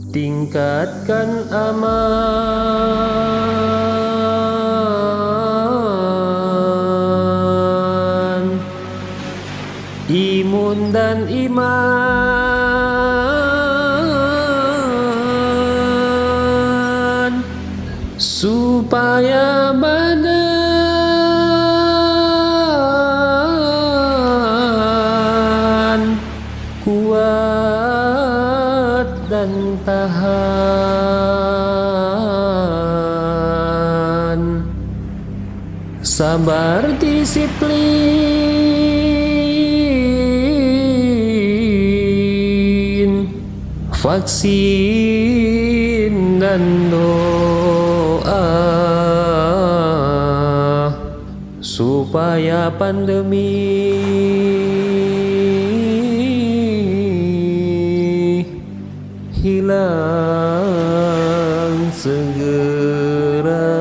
tingkatkan aman, imun dan iman, supaya badan kuat dan tahan, sabar disiplin, vaksin dan doa, supaya pandemi hilang segera.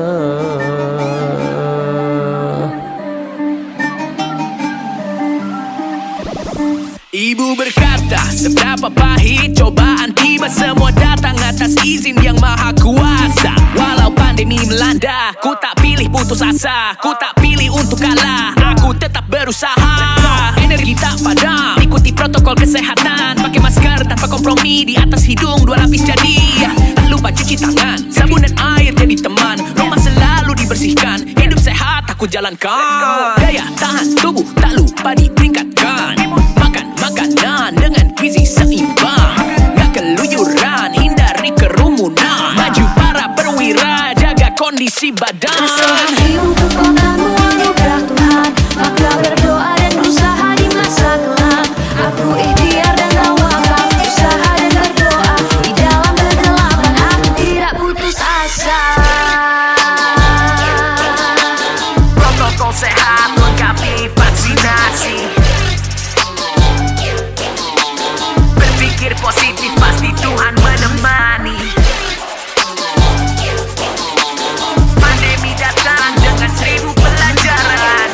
Ibu berkata, seberapa pahit cobaan tiba, semua datang atas izin yang maha kuasa. Walau pandemi melanda, ku tak pilih putus asa, ku tak pilih untuk kalah, aku tetap berusaha. Energi tak padam, ikuti protokol kesehatan, pakai masker tanpa kompromi, di atas hidung 2 lapis jadi. Tak lupa cuci tangan, sabun dan air jadi teman, rumah selalu dibersihkan, hidup sehat aku jalankan. Daya tahan tubuh tak lupa ditingkatkan, makan makanan dengan gizi seimbang, gak keluyuran, hindari kerumunan, maju para perwira, jaga kondisi badan. Kesehat ibu kekuatanmu anugerah Tuhan, maka berdoa dan berusaha di masa kelam. Aku ikhtiar dan tawakal, usaha dan berdoa, di dalam kegelapan aku tidak putus asa. Protokol sehat lengkapi vaksinasi, berpikir positif pasti Tuhan menemani. Pandemi datang dengan 1000 pelajaran,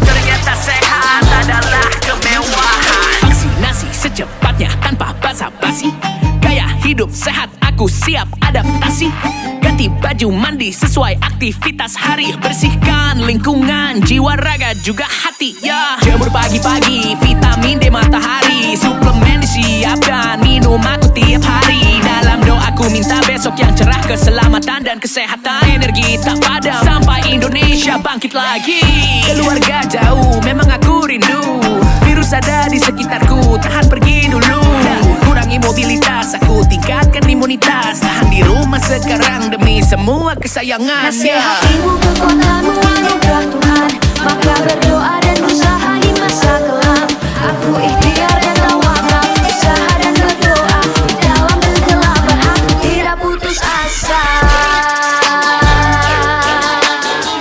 ternyata sehat adalah kemewahan. Vaksinasi secepatnya tanpa basa-basi, gaya hidup sehat aku siap adaptasi. Ganti baju mandi sesuai aktivitas hari, bersihkan lingkungan, jiwa raga juga hati ya. Jemur pagi-pagi, vitamin D matahari, suplemen disiapkan, minum aku tiap hari. Dalam doaku minta besok yang cerah, keselamatan dan kesehatan, energi tak padam sampai Indonesia bangkit lagi. Keluarga jauh memang aku rindu, virus ada di sekitarku, tahan pergi dulu. Kurangi mobilitas, aku tingkatkan imunitas, tahan di rumah sekarang demi semua kesayangan. Nasihat ibu kekuatanmu anugerah Tuhan, maka berdoa dan berusaha di masa kelam. Aku ikhtiar dan tawakal, usaha dan berdoa, di dalam kegelapan aku tidak putus asa.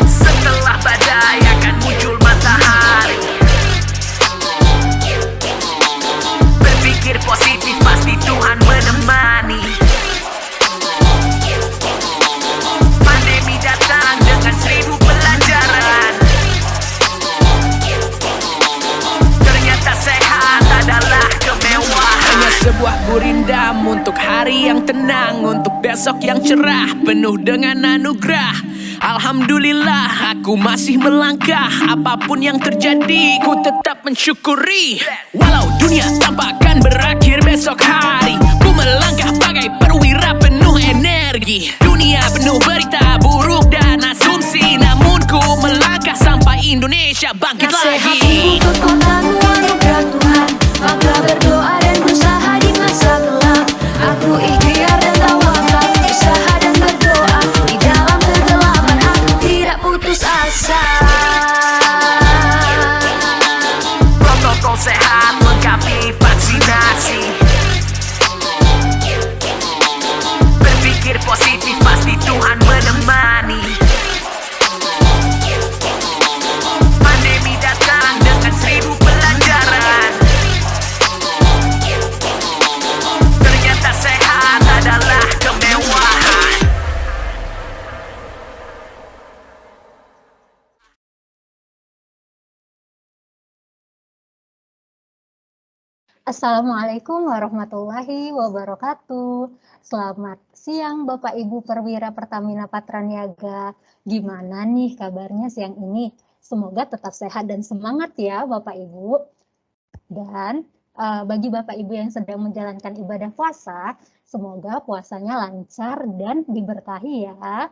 Setelah badai akan muncul matahari, berpikir positif pasti Tuhan menemani. Pandemi datang dengan 1000 pelajaran, ternyata sehat adalah kemewahan. Hanya sebuah gurindam untuk hari yang tenang, untuk besok yang cerah penuh dengan anugerah. Alhamdulillah aku masih melangkah, apapun yang terjadi ku tetap mensyukuri. Walau dunia tampakkan berakhir besok hari, ku melangkah bagai perwira penuh energi. Dunia penuh berita buruk dan asumsi, namun ku melangkah sampai Indonesia bangkit Nasihat lagi. ibu kekuatanmu anugerah Tuhan, maka berdoa dan berusaha di masa kelam. Aku ikhtiar dan tawakal, usaha dan berdoa, di dalam kegelapan aku tidak putus asa. Protokol sehat lengkapi vaksinasi, berpikir positif pasti Tuhan menemani. Pandemi datang dengan 1000 pelajaran, Assalamualaikum warahmatullahi wabarakatuh. Selamat siang Bapak Ibu Perwira Pertamina Patraniaga. Gimana nih kabarnya siang ini? Semoga tetap sehat dan semangat ya Bapak Ibu. Dan bagi Bapak Ibu yang sedang menjalankan ibadah puasa, semoga puasanya lancar dan diberkahi ya.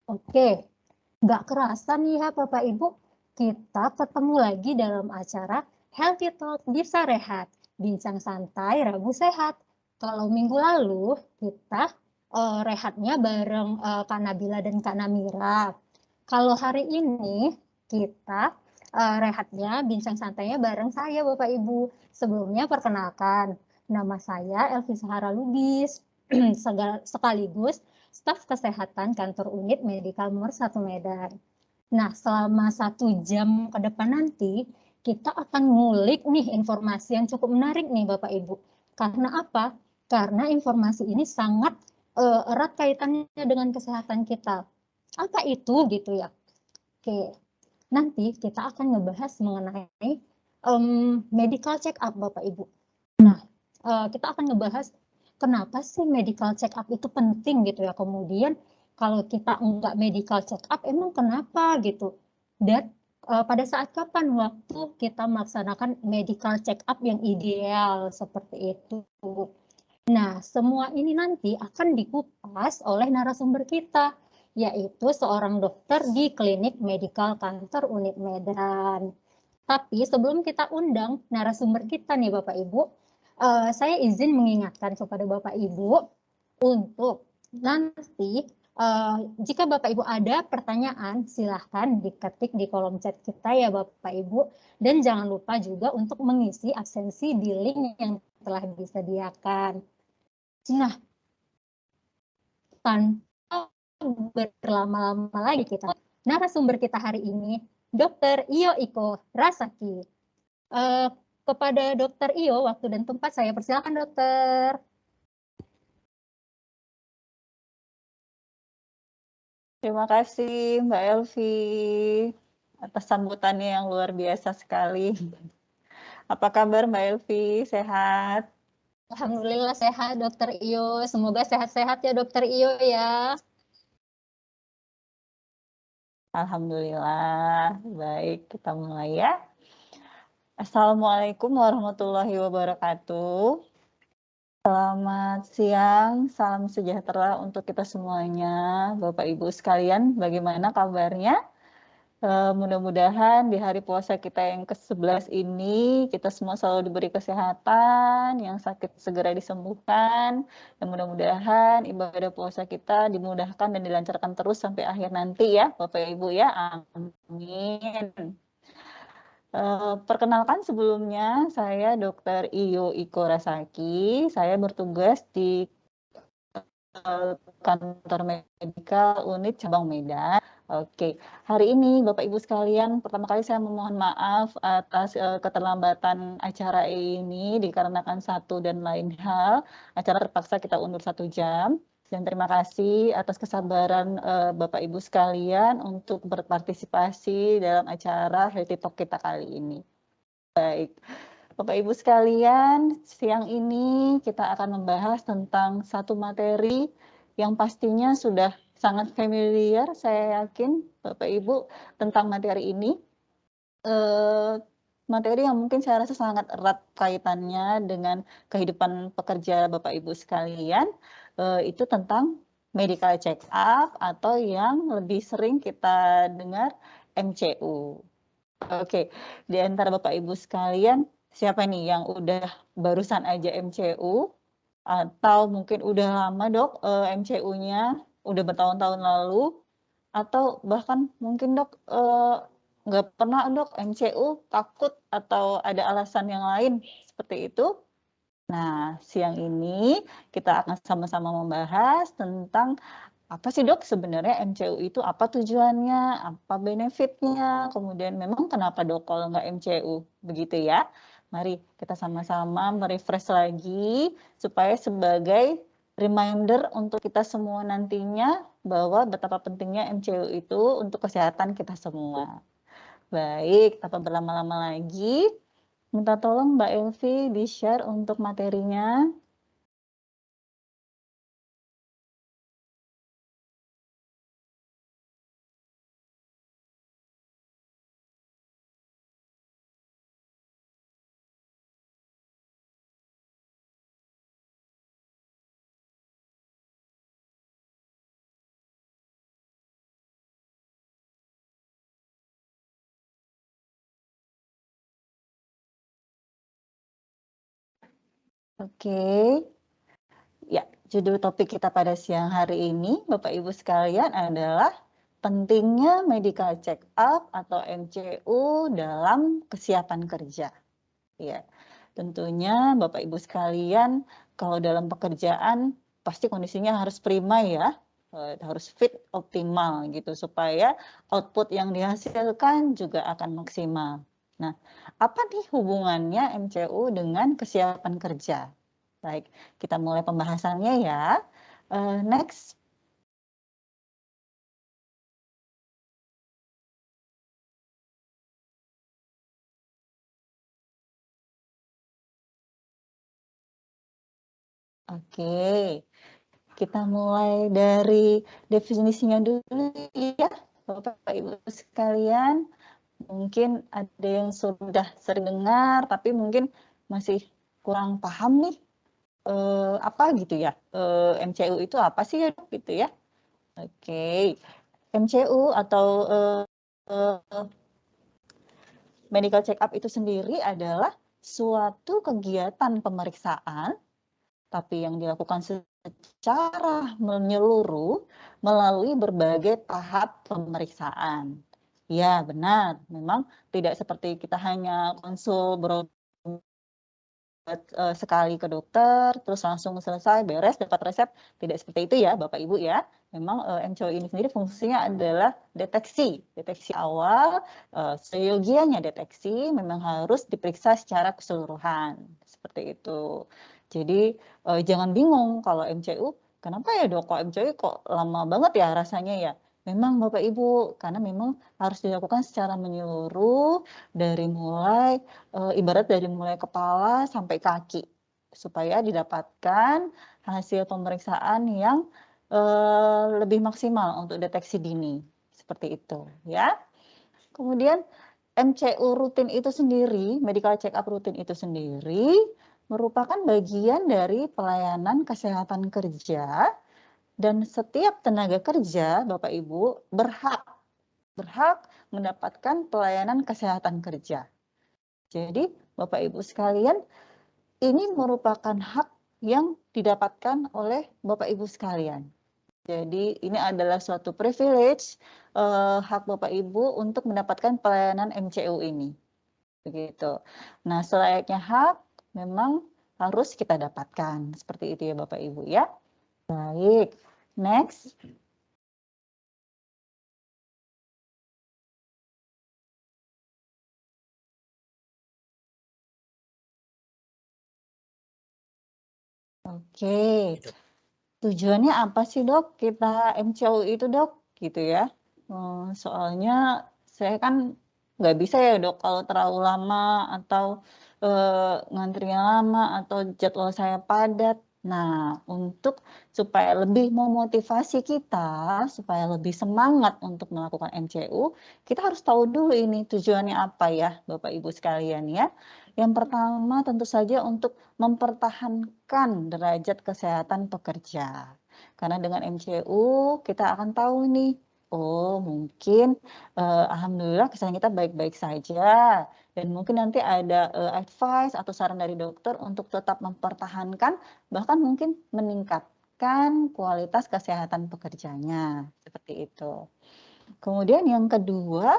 Oke, nggak kerasa nih ya Bapak Ibu, kita ketemu lagi dalam acara Healthy Talk Bisa Rehat, bincang santai Rabu Sehat. Kalau minggu lalu kita rehatnya bareng Kak Nabila dan Kak Namira. Kalau hari ini kita rehatnya, bincang santainya bareng saya Bapak Ibu. Sebelumnya perkenalkan, nama saya Elvi Sahara Lubis, sekaligus staf kesehatan kantor unit medikal nomor 1 Medan. Nah, selama 1 jam ke depan nanti, kita akan ngulik nih informasi yang cukup menarik nih Bapak Ibu. Karena apa? Karena informasi ini sangat erat kaitannya dengan kesehatan kita. Apa itu gitu ya? Oke, nanti kita akan ngebahas mengenai medical check up Bapak Ibu. Nah, kita akan ngebahas kenapa sih medical check up itu penting gitu ya. Kemudian kalau kita enggak medical check up emang kenapa gitu. Dan pada saat kapan waktu kita melaksanakan medical check up yang ideal seperti itu. Nah, semua ini nanti akan dikupas oleh narasumber kita, yaitu seorang dokter di klinik medikal kantor unit Medan. Tapi sebelum kita undang narasumber kita nih Bapak Ibu, saya izin mengingatkan kepada Bapak Ibu untuk nanti jika Bapak Ibu ada pertanyaan silahkan diketik di kolom chat kita ya Bapak Ibu, dan jangan lupa juga untuk mengisi absensi di link yang telah disediakan. Nah, tanpa berlama-lama lagi kita, narasumber kita hari ini Dr. Iyo Iko Rasaki. Kepada Dr. Iyo, waktu dan tempat saya persilakan dokter. Terima kasih Mbak Elvi atas sambutannya yang luar biasa sekali. Apa kabar Mbak Elvi? Sehat? Alhamdulillah sehat Dr. Iyo. Semoga sehat-sehat ya Dr. Iyo ya. Alhamdulillah. Baik, kita mulai ya. Assalamualaikum warahmatullahi wabarakatuh. Selamat siang, salam sejahtera untuk kita semuanya. Bapak Ibu sekalian, bagaimana kabarnya? Mudah-mudahan di hari puasa kita yang ke-11 ini kita semua selalu diberi kesehatan, yang sakit segera disembuhkan, dan mudah-mudahan ibadah puasa kita dimudahkan dan dilancarkan terus sampai akhir nanti ya Bapak Ibu ya, amin. Perkenalkan sebelumnya saya Dr. Iyo Iko Rasaki, saya bertugas di kantor medikal unit cabang Medan. Oke, hari ini Bapak Ibu sekalian, pertama kali saya memohon maaf atas keterlambatan acara ini dikarenakan satu dan lain hal. Acara terpaksa kita undur 1 jam. Dan terima kasih atas kesabaran Bapak Ibu sekalian untuk berpartisipasi dalam acara Healthy Talk kita kali ini. Baik. Bapak Ibu sekalian, siang ini kita akan membahas tentang satu materi yang pastinya sudah sangat familiar, saya yakin Bapak Ibu tentang materi ini. Materi yang mungkin saya rasa sangat erat kaitannya dengan kehidupan pekerja Bapak Ibu sekalian, itu tentang medical check up atau yang lebih sering kita dengar MCU. Oke, di antara Bapak Ibu sekalian, siapa nih yang udah barusan aja MCU atau mungkin udah lama dok MCU-nya udah bertahun-tahun lalu atau bahkan mungkin dok nggak pernah dok MCU takut atau ada alasan yang lain seperti itu. Nah siang ini kita akan sama-sama membahas tentang apa sih dok sebenarnya MCU itu, apa tujuannya, apa benefitnya, kemudian memang kenapa dok kalau nggak MCU, begitu ya. Mari kita sama-sama merefresh lagi supaya sebagai reminder untuk kita semua nantinya bahwa betapa pentingnya MCU itu untuk kesehatan kita semua. Baik, tanpa berlama-lama lagi, Minta tolong Mbak Elvi di-share untuk materinya. Oke. Ya, judul topik kita pada siang hari ini, Bapak Ibu sekalian, adalah pentingnya medical check up atau MCU dalam kesiapan kerja. Ya, tentunya Bapak Ibu sekalian, kalau dalam pekerjaan pasti kondisinya harus prima ya, harus fit optimal gitu supaya output yang dihasilkan juga akan maksimal. Nah, apa nih hubungannya MCU dengan kesiapan kerja? Baik, kita mulai pembahasannya ya. Next. Oke, kita mulai dari definisinya dulu ya, Bapak Ibu sekalian. Mungkin ada yang sudah sering dengar, tapi mungkin masih kurang paham nih, apa gitu ya, MCU itu apa sih ya, gitu ya. Oke, MCU atau medical check up itu sendiri adalah suatu kegiatan pemeriksaan, tapi yang dilakukan secara menyeluruh melalui berbagai tahap pemeriksaan. Ya, benar. Memang tidak seperti kita hanya konsul berobat sekali ke dokter, terus langsung selesai, beres, dapat resep. Tidak seperti itu ya, Bapak Ibu ya. Memang MCO ini sendiri fungsinya adalah deteksi awal, seyogianya deteksi memang harus diperiksa secara keseluruhan. Seperti itu. Jadi jangan bingung kalau MCU, kenapa ya dok, kok MCU kok lama banget ya rasanya ya? Memang Bapak Ibu, karena memang harus dilakukan secara menyeluruh dari mulai ibarat dari mulai kepala sampai kaki supaya didapatkan hasil pemeriksaan yang lebih maksimal untuk deteksi dini seperti itu ya. Kemudian MCU rutin itu sendiri, medical check up rutin itu sendiri merupakan bagian dari pelayanan kesehatan kerja dan setiap tenaga kerja Bapak Ibu berhak mendapatkan pelayanan kesehatan kerja. Jadi, Bapak Ibu sekalian, ini merupakan hak yang didapatkan oleh Bapak Ibu sekalian. Jadi, ini adalah suatu privilege hak Bapak Ibu untuk mendapatkan pelayanan MCU ini. Begitu. Nah, selayaknya hak memang harus kita dapatkan. Seperti itu ya Bapak Ibu ya. Baik, next. Oke, tujuannya apa sih dok kita MCO itu dok gitu ya. Soalnya saya kan nggak bisa ya dok kalau terlalu lama atau ngantrinya lama atau jadwal saya padat. Nah, untuk supaya lebih memotivasi kita, supaya lebih semangat untuk melakukan MCU, kita harus tahu dulu ini tujuannya apa ya Bapak Ibu sekalian ya. Yang pertama tentu saja untuk mempertahankan derajat kesehatan pekerja. Karena dengan MCU kita akan tahu nih, oh mungkin alhamdulillah kesehatan kita baik-baik saja. Dan mungkin nanti ada advice atau saran dari dokter untuk tetap mempertahankan, bahkan mungkin meningkatkan kualitas kesehatan pekerjanya. Seperti itu. Kemudian yang kedua,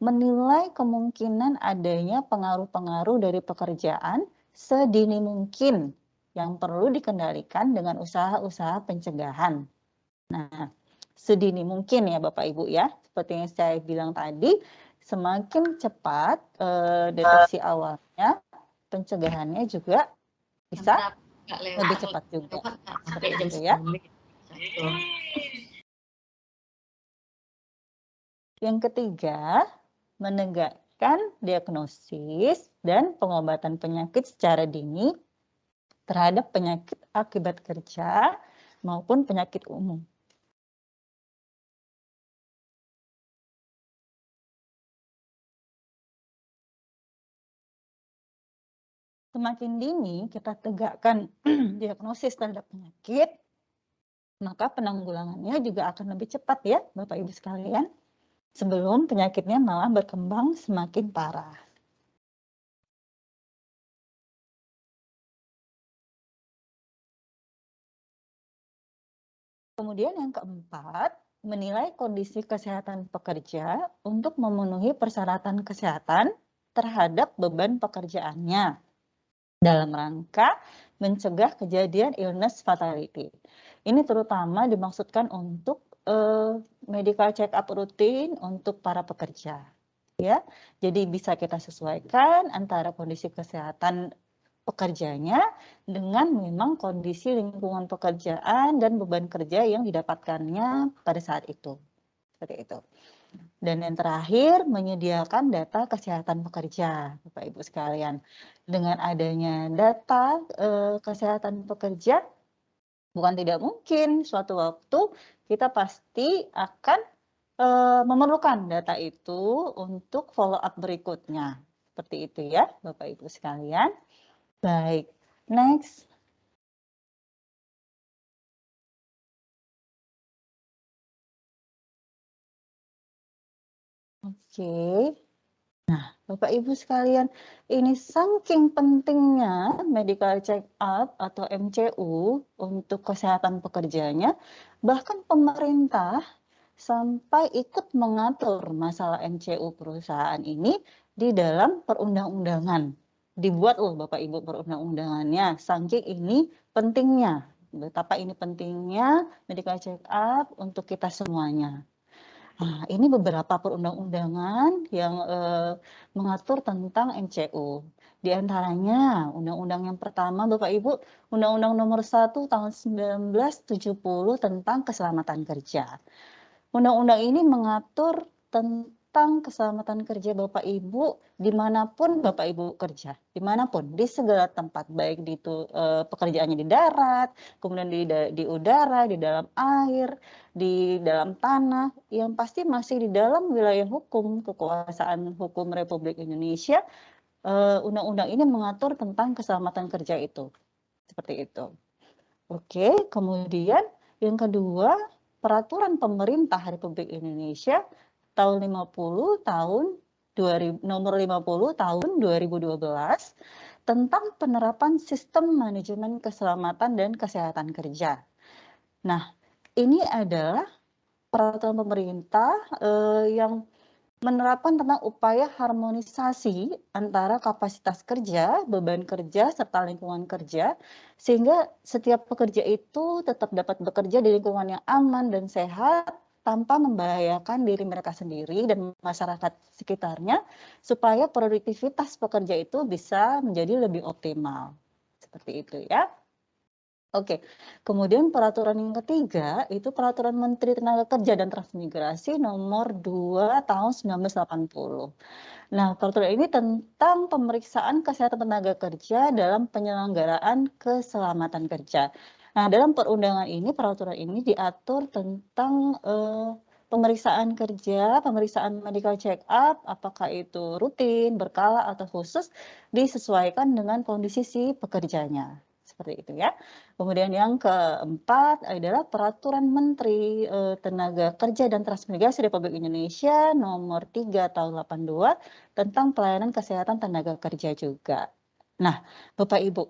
menilai kemungkinan adanya pengaruh-pengaruh dari pekerjaan sedini mungkin yang perlu dikendalikan dengan usaha-usaha pencegahan. Nah, sedini mungkin ya Bapak Ibu ya, seperti yang saya bilang tadi, semakin cepat deteksi awalnya, pencegahannya juga bisa lebih cepat juga. Seperti itu ya. Yang ketiga, memastikan diagnosis dan pengobatan penyakit secara dini terhadap penyakit akibat kerja maupun penyakit umum. Semakin dini kita tegakkan diagnosis terhadap penyakit, maka penanggulangannya juga akan lebih cepat ya, Bapak Ibu sekalian, sebelum penyakitnya malah berkembang semakin parah. Kemudian yang keempat, menilai kondisi kesehatan pekerja untuk memenuhi persyaratan kesehatan terhadap beban pekerjaannya dalam rangka mencegah kejadian illness fatality. Ini terutama dimaksudkan untuk medical check up rutin untuk para pekerja. Ya, jadi bisa kita sesuaikan antara kondisi kesehatan pekerjanya dengan memang kondisi lingkungan pekerjaan dan beban kerja yang didapatkannya pada saat itu. Seperti itu. Dan yang terakhir, menyediakan data kesehatan pekerja, Bapak Ibu sekalian. Dengan adanya data kesehatan pekerja, bukan tidak mungkin suatu waktu kita pasti akan memerlukan data itu untuk follow up berikutnya. Seperti itu ya, Bapak Ibu sekalian. Baik, next. Oke. Nah, Bapak Ibu sekalian, ini saking pentingnya medical check up atau MCU untuk kesehatan pekerjanya, bahkan pemerintah sampai ikut mengatur masalah MCU perusahaan ini di dalam perundang-undangan. Dibuat loh Bapak Ibu perundang-undangannya, saking ini pentingnya. Betapa ini pentingnya medical check up untuk kita semuanya. Nah, ini beberapa perundang-undangan yang mengatur tentang MCU. Di antaranya, undang-undang yang pertama, Bapak Ibu, Undang-Undang Nomor 1 Tahun 1970 tentang Keselamatan Kerja. Undang-undang ini mengatur tentang keselamatan kerja Bapak Ibu dimanapun Bapak Ibu kerja, dimanapun, di segala tempat, baik di pekerjaannya di darat, kemudian di udara, di dalam air, di dalam tanah, yang pasti masih di dalam wilayah hukum, kekuasaan hukum Republik Indonesia. Undang-undang ini mengatur tentang keselamatan kerja itu, seperti itu. Oke, kemudian yang kedua, Peraturan Pemerintah Republik Indonesia tahun 50 tahun 2000, nomor 50 tahun 2012 tentang penerapan sistem manajemen keselamatan dan kesehatan kerja. Nah, ini adalah peraturan pemerintah yang menerapkan tentang upaya harmonisasi antara kapasitas kerja, beban kerja, serta lingkungan kerja, sehingga setiap pekerja itu tetap dapat bekerja di lingkungan yang aman dan sehat tanpa membahayakan diri mereka sendiri dan masyarakat sekitarnya, supaya produktivitas pekerja itu bisa menjadi lebih optimal. Seperti itu ya. Oke, kemudian peraturan yang ketiga itu Peraturan Menteri Tenaga Kerja dan Transmigrasi nomor 2 tahun 1980. Nah, peraturan ini tentang pemeriksaan kesehatan tenaga kerja dalam penyelenggaraan keselamatan kerja. Nah, dalam perundangan ini, peraturan ini diatur tentang pemeriksaan kerja, pemeriksaan medical check up, apakah itu rutin, berkala, atau khusus, disesuaikan dengan kondisi si pekerjanya. Seperti itu ya. Kemudian yang keempat adalah Peraturan Menteri Tenaga Kerja dan Transmigrasi Republik Indonesia nomor 3 tahun 82 tentang pelayanan kesehatan tenaga kerja juga. Nah, Bapak Ibu,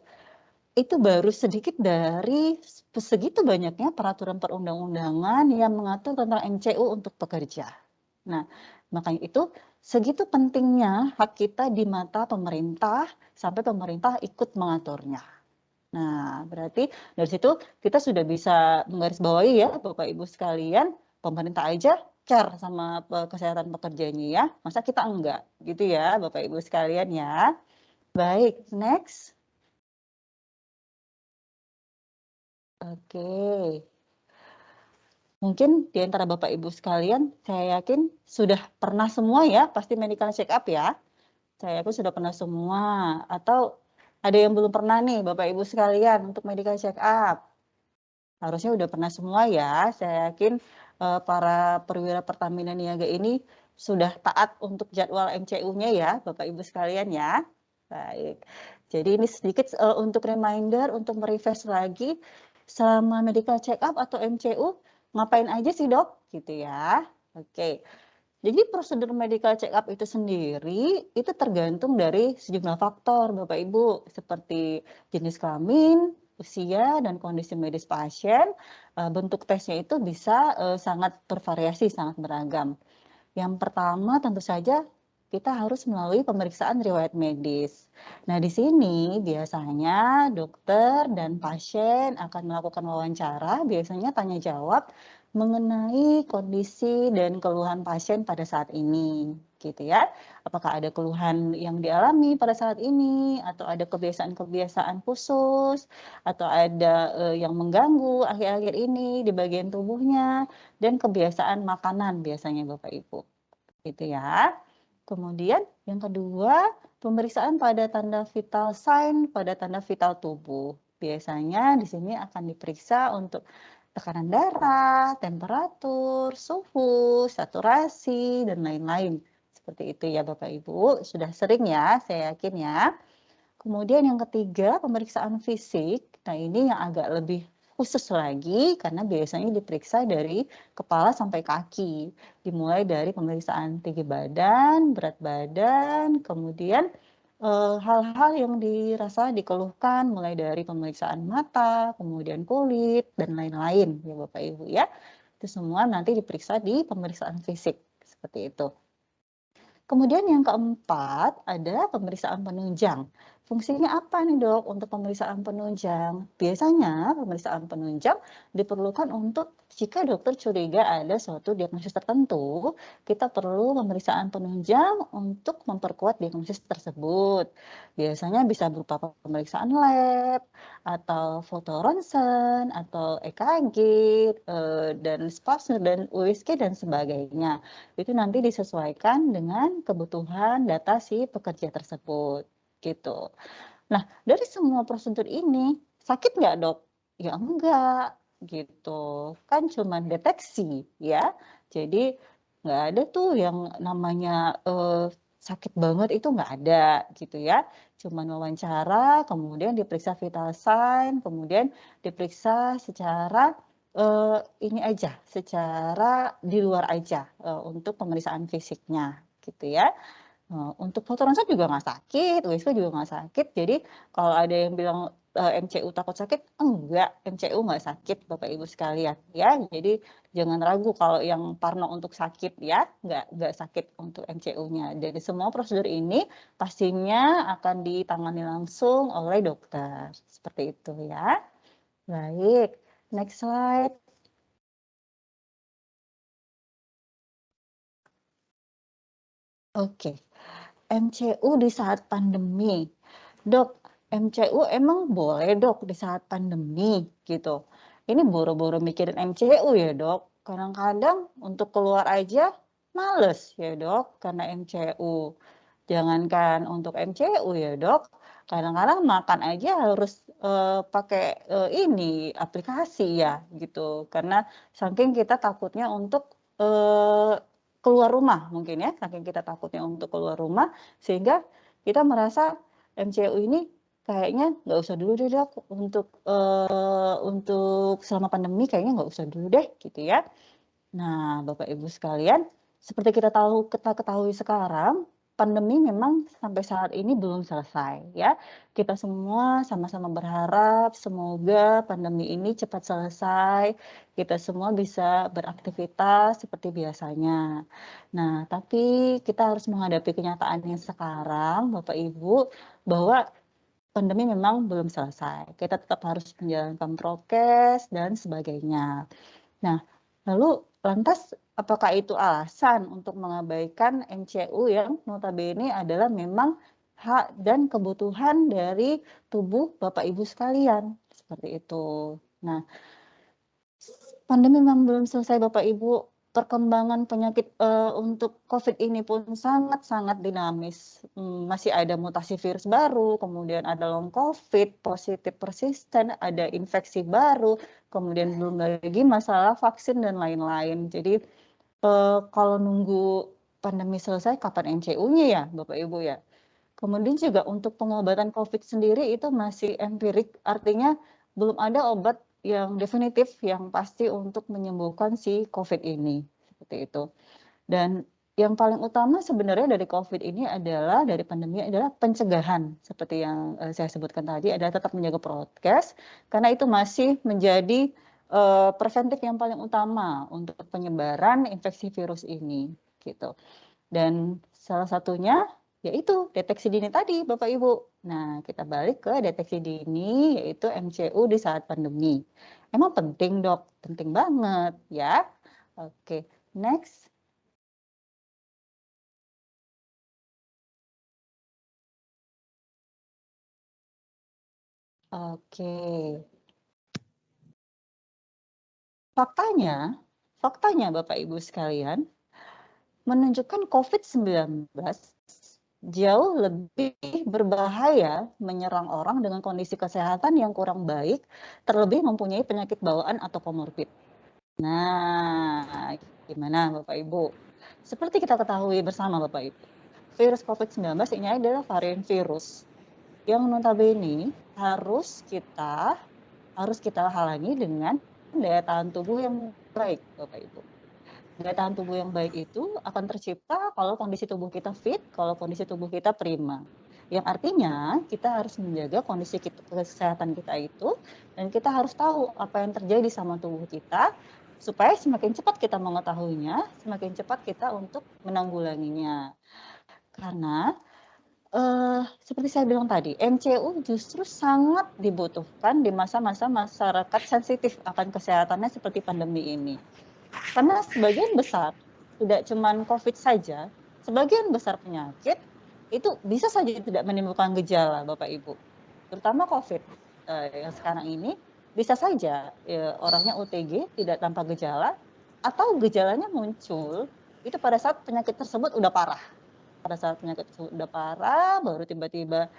itu baru sedikit dari segitu banyaknya peraturan perundang-undangan yang mengatur tentang MCU untuk pekerja. Nah, makanya itu segitu pentingnya hak kita di mata pemerintah sampai pemerintah ikut mengaturnya. Nah, berarti dari situ kita sudah bisa menggarisbawahi ya Bapak Ibu sekalian, pemerintah aja care sama kesehatan pekerjanya ya, masa kita enggak gitu ya Bapak Ibu sekalian ya. Baik, next. Oke. Mungkin di antara Bapak Ibu sekalian, saya yakin sudah pernah semua ya, pasti medical check up ya. Saya yakin sudah pernah semua, atau ada yang belum pernah nih Bapak Ibu sekalian untuk medical check up? Harusnya udah pernah semua ya. Saya yakin para perwira Pertamina Niaga ini sudah taat untuk jadwal MCU-nya ya, Bapak Ibu sekalian ya. Baik. Jadi ini sedikit untuk reminder untuk merefresh lagi selama medical check up atau MCU ngapain aja sih dok, gitu ya. Oke. Jadi prosedur medical check up itu sendiri itu tergantung dari sejumlah faktor Bapak Ibu, seperti jenis kelamin, usia, dan kondisi medis pasien. Bentuk tesnya itu bisa sangat bervariasi, sangat beragam. Yang pertama tentu saja kita harus melalui pemeriksaan riwayat medis. Nah, di sini biasanya dokter dan pasien akan melakukan wawancara, biasanya tanya jawab mengenai kondisi dan keluhan pasien pada saat ini, gitu ya. Apakah ada keluhan yang dialami pada saat ini, atau ada kebiasaan-kebiasaan khusus, atau ada yang mengganggu akhir-akhir ini di bagian tubuhnya, dan kebiasaan makanan biasanya Bapak Ibu. Gitu ya. Kemudian yang kedua, pemeriksaan pada tanda vital sign, pada tanda vital tubuh. Biasanya di sini akan diperiksa untuk tekanan darah, temperatur, suhu, saturasi, dan lain-lain. Seperti itu ya Bapak Ibu, sudah sering ya, saya yakin ya. Kemudian yang ketiga, pemeriksaan fisik. Nah ini yang agak lebih khusus lagi karena biasanya diperiksa dari kepala sampai kaki. Dimulai dari pemeriksaan tinggi badan, berat badan, kemudian hal-hal yang dirasa dikeluhkan mulai dari pemeriksaan mata, kemudian kulit, dan lain-lain ya Bapak Ibu ya. Itu semua nanti diperiksa di pemeriksaan fisik seperti itu. Kemudian yang keempat ada pemeriksaan penunjang. Fungsinya apa nih dok untuk pemeriksaan penunjang? Biasanya pemeriksaan penunjang diperlukan untuk jika dokter curiga ada suatu diagnosis tertentu, kita perlu pemeriksaan penunjang untuk memperkuat diagnosis tersebut. Biasanya bisa berupa pemeriksaan lab, atau foto ronsen, atau EKG, dan Spapsmear, dan USG, dan sebagainya. Itu nanti disesuaikan dengan kebutuhan data si pekerja tersebut. Gitu. Nah, dari semua prosedur ini, sakit nggak dok? Ya enggak, gitu. Kan cuma deteksi, ya. Jadi, nggak ada tuh yang namanya sakit banget itu nggak ada, gitu ya. Cuman wawancara, kemudian diperiksa vital sign, kemudian diperiksa secara ini aja, secara di luar aja untuk pemeriksaan fisiknya, gitu ya. Untuk foto ronsen juga nggak sakit, USG juga nggak sakit. Jadi kalau ada yang bilang MCU takut sakit, enggak, MCU nggak sakit Bapak Ibu sekalian ya. Jadi jangan ragu kalau yang parno untuk sakit ya, nggak sakit untuk MCU-nya. Jadi semua prosedur ini pastinya akan ditangani langsung oleh dokter. Seperti itu ya. Baik, next slide. Oke. MCU di saat pandemi. Dok, MCU emang boleh dok di saat pandemi gitu. Ini boro-boro mikirin MCU ya dok. Kadang-kadang untuk keluar aja males ya dok karena MCU. Jangankan untuk MCU ya dok. Kadang-kadang makan aja harus pakai ini aplikasi ya gitu. Karena saking kita takutnya untuk keluar rumah mungkin ya, saking kita takutnya untuk keluar rumah, sehingga kita merasa MCU ini kayaknya nggak usah dulu deh dok, untuk selama pandemi kayaknya nggak usah dulu deh gitu ya. Nah Bapak Ibu sekalian, seperti kita ketahui sekarang, pandemi memang sampai saat ini belum selesai ya. Kita semua sama-sama berharap semoga pandemi ini cepat selesai, kita semua bisa beraktivitas seperti biasanya. Nah, tapi kita harus menghadapi kenyataannya sekarang, Bapak Ibu, bahwa pandemi memang belum selesai. Kita tetap harus menjalankan prokes dan sebagainya. Nah, lalu lantas apakah itu alasan untuk mengabaikan MCU yang notabene adalah memang hak dan kebutuhan dari tubuh Bapak Ibu sekalian? Seperti itu. Nah, pandemi memang belum selesai Bapak Ibu. perkembangan penyakit untuk COVID ini pun sangat-sangat dinamis. Masih ada mutasi virus baru, kemudian ada long COVID, positif persisten, ada infeksi baru, kemudian belum lagi masalah vaksin dan lain-lain. Jadi kalau nunggu pandemi selesai, kapan MCU-nya ya, Bapak Ibu ya? Kemudian juga untuk pengobatan COVID sendiri itu masih empirik, artinya belum ada obat yang definitif yang pasti untuk menyembuhkan si COVID ini, seperti itu. Dan yang paling utama sebenarnya dari COVID ini adalah, dari pandemi adalah pencegahan, seperti yang saya sebutkan tadi, adalah tetap menjaga prokes, karena itu masih menjadi preventif yang paling utama untuk penyebaran infeksi virus ini, gitu. Dan salah satunya yaitu deteksi dini tadi, Bapak Ibu. Nah, kita balik ke deteksi dini, yaitu MCU di saat pandemi. Emang penting, Dok? Penting banget, ya. Oke, next. Oke. Faktanya Bapak Ibu sekalian, menunjukkan COVID-19 jauh lebih berbahaya menyerang orang dengan kondisi kesehatan yang kurang baik, terlebih mempunyai penyakit bawaan atau komorbid. Nah, gimana Bapak Ibu? Seperti kita ketahui bersama Bapak Ibu, virus COVID-19 ini adalah varian virus yang notabene harus kita halangi dengan daya tahan tubuh yang baik, Bapak Ibu. Daya tahan tubuh yang baik itu akan tercipta kalau kondisi tubuh kita fit, kalau kondisi tubuh kita prima. Yang artinya kita harus menjaga kondisi kesehatan kita itu, dan kita harus tahu apa yang terjadi sama tubuh kita, supaya semakin cepat kita mengetahuinya, semakin cepat kita untuk menanggulanginya. Karena seperti saya bilang tadi, MCU justru sangat dibutuhkan di masa-masa masyarakat sensitif akan kesehatannya seperti pandemi ini. Karena sebagian besar, tidak cuma COVID saja, sebagian besar penyakit itu bisa saja tidak menimbulkan gejala, Bapak Ibu. Terutama COVID yang sekarang ini, bisa saja orangnya OTG, tidak tanpa gejala, atau gejalanya muncul itu pada saat penyakit tersebut udah parah. Pada saat penyakit tersebut udah parah, baru tiba-tiba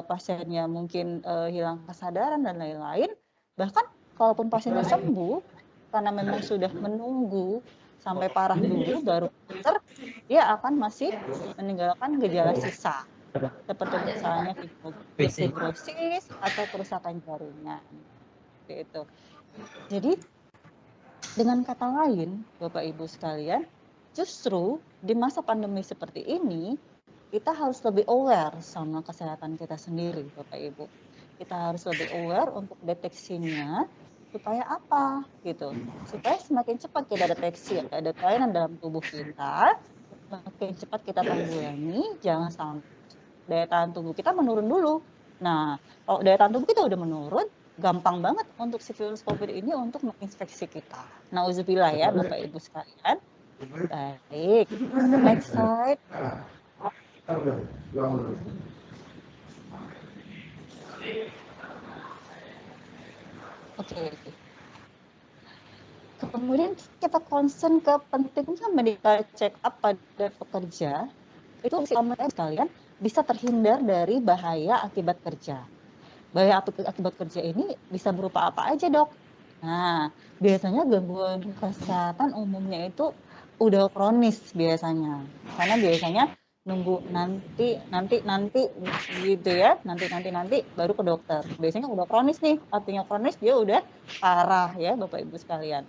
pasiennya mungkin hilang kesadaran dan lain-lain. Bahkan kalaupun pasiennya sembuh, karena memang sudah menunggu sampai parah dulu baru pinter, dia akan masih meninggalkan gejala sisa, seperti misalnya fibrosis atau kerusakan jaringan. Itu. Jadi dengan kata lain, Bapak Ibu sekalian, justru di masa pandemi seperti ini, kita harus lebih aware sama kesehatan kita sendiri, Bapak Ibu. Kita harus lebih aware untuk deteksinya, supaya apa gitu, supaya semakin cepat kita deteksi ada kelainan dalam tubuh kita, semakin cepat kita tanggulangi, jangan sampai daya tahan tubuh kita menurun dulu. Nah, kalau daya tahan tubuh kita udah menurun, gampang banget untuk si virus COVID ini untuk menginfeksi kita. Nauzubillah ya Bapak Ibu sekalian. Baik, next slide. Oke. Kemudian kita concern ke pentingnya medical check up pada pekerja, itu sekalian bisa terhindar dari bahaya akibat kerja. Bahaya akibat kerja ini bisa berupa apa aja, Dok? Nah, biasanya gangguan kesehatan umumnya itu udah kronis biasanya. Karena biasanya nunggu nanti gitu ya, nanti baru ke dokter. Biasanya udah kronis nih, artinya kronis dia udah parah ya Bapak Ibu sekalian.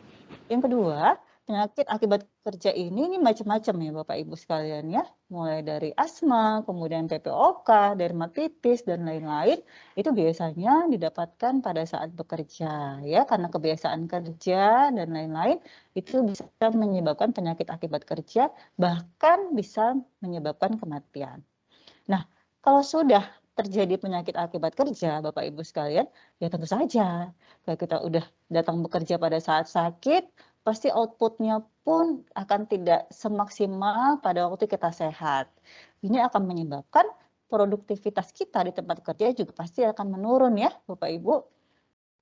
Yang kedua, penyakit akibat kerja ini macam-macam ya Bapak Ibu sekalian ya. Mulai dari asma, kemudian PPOK, dermatitis dan lain-lain, itu biasanya didapatkan pada saat bekerja ya, karena kebiasaan kerja dan lain-lain itu bisa menyebabkan penyakit akibat kerja, bahkan bisa menyebabkan kematian. Nah, kalau sudah terjadi penyakit akibat kerja, Bapak Ibu sekalian, ya tentu saja kalau kita udah datang bekerja pada saat sakit, pasti outputnya pun akan tidak semaksimal pada waktu kita sehat. Ini akan menyebabkan produktivitas kita di tempat kerja juga pasti akan menurun ya Bapak Ibu.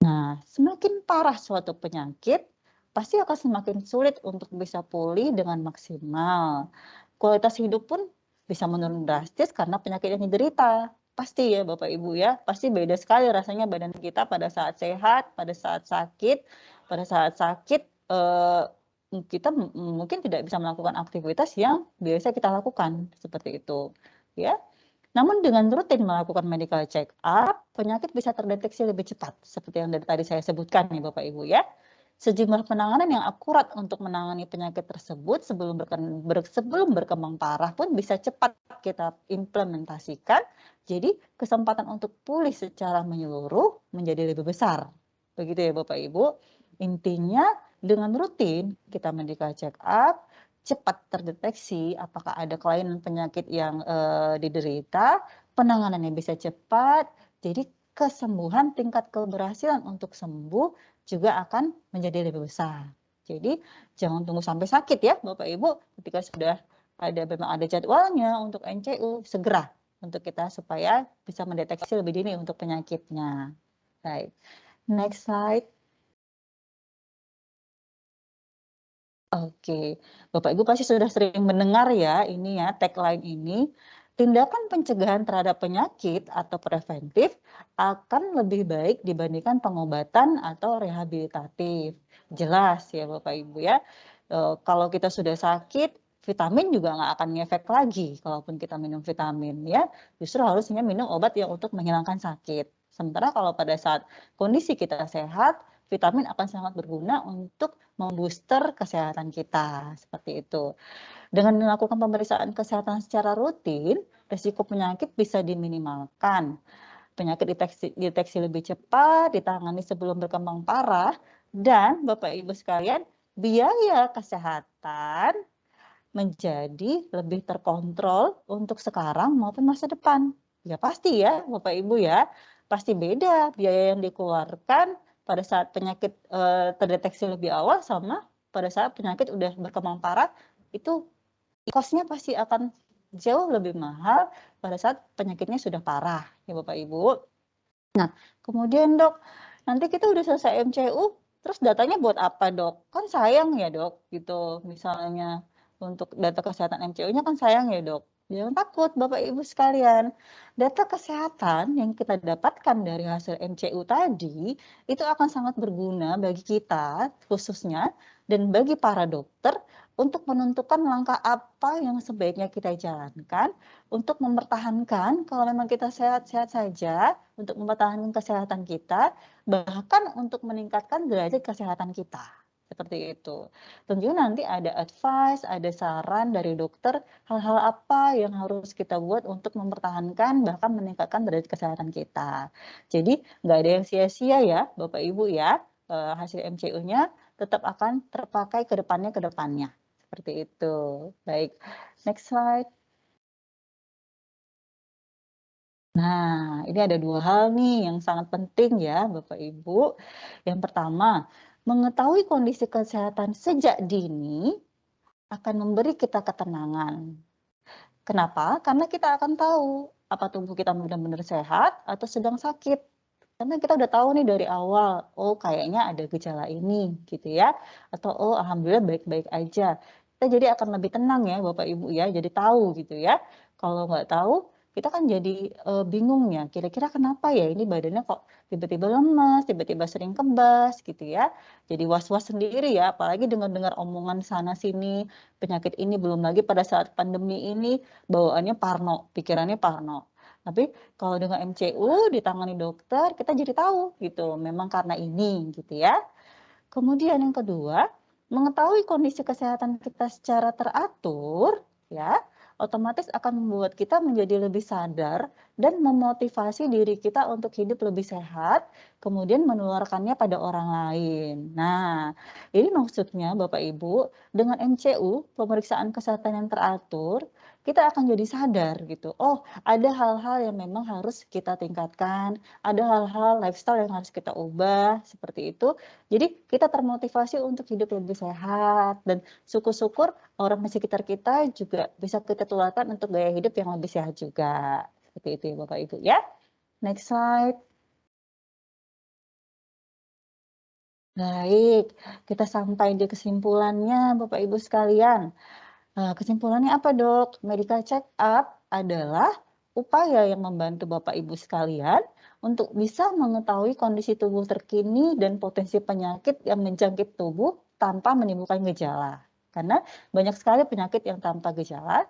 Nah, semakin parah suatu penyakit, pasti akan semakin sulit untuk bisa pulih dengan maksimal. Kualitas hidup pun bisa menurun drastis karena penyakit yang diderita. Pasti ya Bapak Ibu ya, pasti beda sekali rasanya badan kita pada saat sehat, pada saat sakit. Pada saat sakit kita mungkin tidak bisa melakukan aktivitas yang biasa kita lakukan seperti itu ya. Namun dengan rutin melakukan medical check up, penyakit bisa terdeteksi lebih cepat seperti yang dari tadi saya sebutkan nih Bapak Ibu ya. Sejumlah penanganan yang akurat untuk menangani penyakit tersebut sebelum berkembang parah pun bisa cepat kita implementasikan. Jadi kesempatan untuk pulih secara menyeluruh menjadi lebih besar. Begitu ya Bapak Ibu. Intinya dengan rutin kita medical check up, cepat terdeteksi apakah ada kelainan penyakit yang diderita, penanganannya bisa cepat, jadi kesembuhan tingkat keberhasilan untuk sembuh juga akan menjadi lebih besar. Jadi jangan tunggu sampai sakit ya Bapak Ibu, ketika sudah memang ada jadwalnya untuk NCU, segera untuk kita supaya bisa mendeteksi lebih dini untuk penyakitnya. Baik, next slide. Oke, Bapak Ibu pasti sudah sering mendengar ya ini ya tagline ini. Tindakan pencegahan terhadap penyakit atau preventif akan lebih baik dibandingkan pengobatan atau rehabilitatif. Jelas ya Bapak Ibu ya. Kalau kita sudah sakit, vitamin juga nggak akan ngefek lagi kalaupun kita minum vitamin ya. Justru harusnya minum obat yang untuk menghilangkan sakit. Sementara kalau pada saat kondisi kita sehat, vitamin akan sangat berguna untuk membooster kesehatan kita, seperti itu. Dengan melakukan pemeriksaan kesehatan secara rutin, risiko penyakit bisa diminimalkan. Penyakit deteksi lebih cepat, ditangani sebelum berkembang parah, dan Bapak Ibu sekalian, biaya kesehatan menjadi lebih terkontrol untuk sekarang maupun masa depan. Ya pasti ya Bapak Ibu ya, pasti beda biaya yang dikeluarkan pada saat penyakit terdeteksi lebih awal sama pada saat penyakit udah berkembang parah, itu cost-nya pasti akan jauh lebih mahal pada saat penyakitnya sudah parah ya Bapak Ibu. Nah kemudian Dok, nanti kita udah selesai MCU, terus datanya buat apa Dok? Kan sayang ya Dok gitu, misalnya untuk data kesehatan MCU-nya kan sayang ya Dok. Jangan takut Bapak Ibu sekalian, data kesehatan yang kita dapatkan dari hasil MCU tadi itu akan sangat berguna bagi kita khususnya dan bagi para dokter untuk menentukan langkah apa yang sebaiknya kita jalankan untuk mempertahankan kalau memang kita sehat-sehat saja, untuk mempertahankan kesehatan kita, bahkan untuk meningkatkan derajat kesehatan kita. Seperti itu. Tentunya nanti ada advice, ada saran dari dokter, hal-hal apa yang harus kita buat untuk mempertahankan bahkan meningkatkan derajat kesehatan kita. Jadi nggak ada yang sia-sia ya Bapak Ibu ya, hasil MCU-nya tetap akan terpakai ke depannya. Seperti itu. Baik, next slide. Nah, ini ada dua hal nih yang sangat penting ya Bapak Ibu. Yang pertama, mengetahui kondisi kesehatan sejak dini akan memberi kita ketenangan. Kenapa? Karena kita akan tahu apa tubuh kita benar-benar sehat atau sedang sakit. Karena kita udah tahu nih dari awal, oh kayaknya ada gejala ini gitu ya. Atau oh alhamdulillah baik-baik aja. Kita jadi akan lebih tenang ya Bapak Ibu ya, jadi tahu gitu ya. Kalau nggak tahu, kita kan jadi bingung ya, kira-kira kenapa ya ini badannya kok tiba-tiba lemas, tiba-tiba sering kebas gitu ya. Jadi was-was sendiri ya, apalagi dengar-dengar omongan sana-sini, penyakit ini belum lagi pada saat pandemi ini bawaannya parno, pikirannya parno. Tapi kalau dengan MCU ditangani dokter, kita jadi tahu gitu, memang karena ini gitu ya. Kemudian yang kedua, mengetahui kondisi kesehatan kita secara teratur, ya, otomatis akan membuat kita menjadi lebih sadar dan memotivasi diri kita untuk hidup lebih sehat, kemudian menularkannya pada orang lain. Nah, ini maksudnya Bapak Ibu, dengan MCU, pemeriksaan kesehatan yang teratur, kita akan jadi sadar gitu. Oh, ada hal-hal yang memang harus kita tingkatkan, ada hal-hal lifestyle yang harus kita ubah, seperti itu. Jadi kita termotivasi untuk hidup lebih sehat dan syukur-syukur orang di sekitar kita juga bisa kita tularkan untuk gaya hidup yang lebih sehat juga. Seperti itu ya Bapak Ibu ya. Next slide. Baik, kita sampai di kesimpulannya Bapak Ibu sekalian. Kesimpulannya apa dok? Medical check up adalah upaya yang membantu Bapak Ibu sekalian untuk bisa mengetahui kondisi tubuh terkini dan potensi penyakit yang menjangkit tubuh tanpa menimbulkan gejala. Karena banyak sekali penyakit yang tanpa gejala.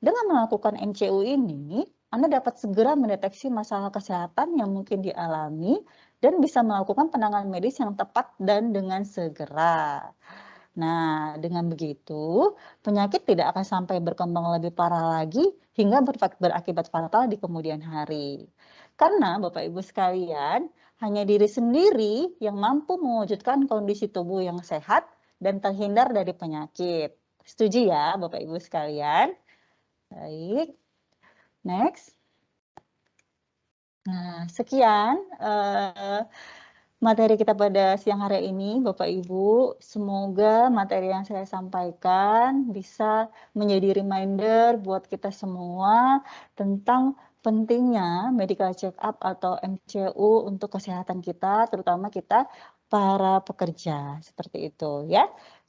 Dengan melakukan MCU ini, Anda dapat segera mendeteksi masalah kesehatan yang mungkin dialami dan bisa melakukan penanganan medis yang tepat dan dengan segera. Nah, dengan begitu, penyakit tidak akan sampai berkembang lebih parah lagi hingga berakibat fatal di kemudian hari. Karena Bapak Ibu sekalian, hanya diri sendiri yang mampu mewujudkan kondisi tubuh yang sehat dan terhindar dari penyakit. Setuju ya Bapak Ibu sekalian? Baik, next. Nah, sekian materi kita pada siang hari ini, Bapak Ibu. Semoga materi yang saya sampaikan bisa menjadi reminder buat kita semua tentang pentingnya medical check up atau MCU untuk kesehatan kita, terutama kita para pekerja, seperti itu ya.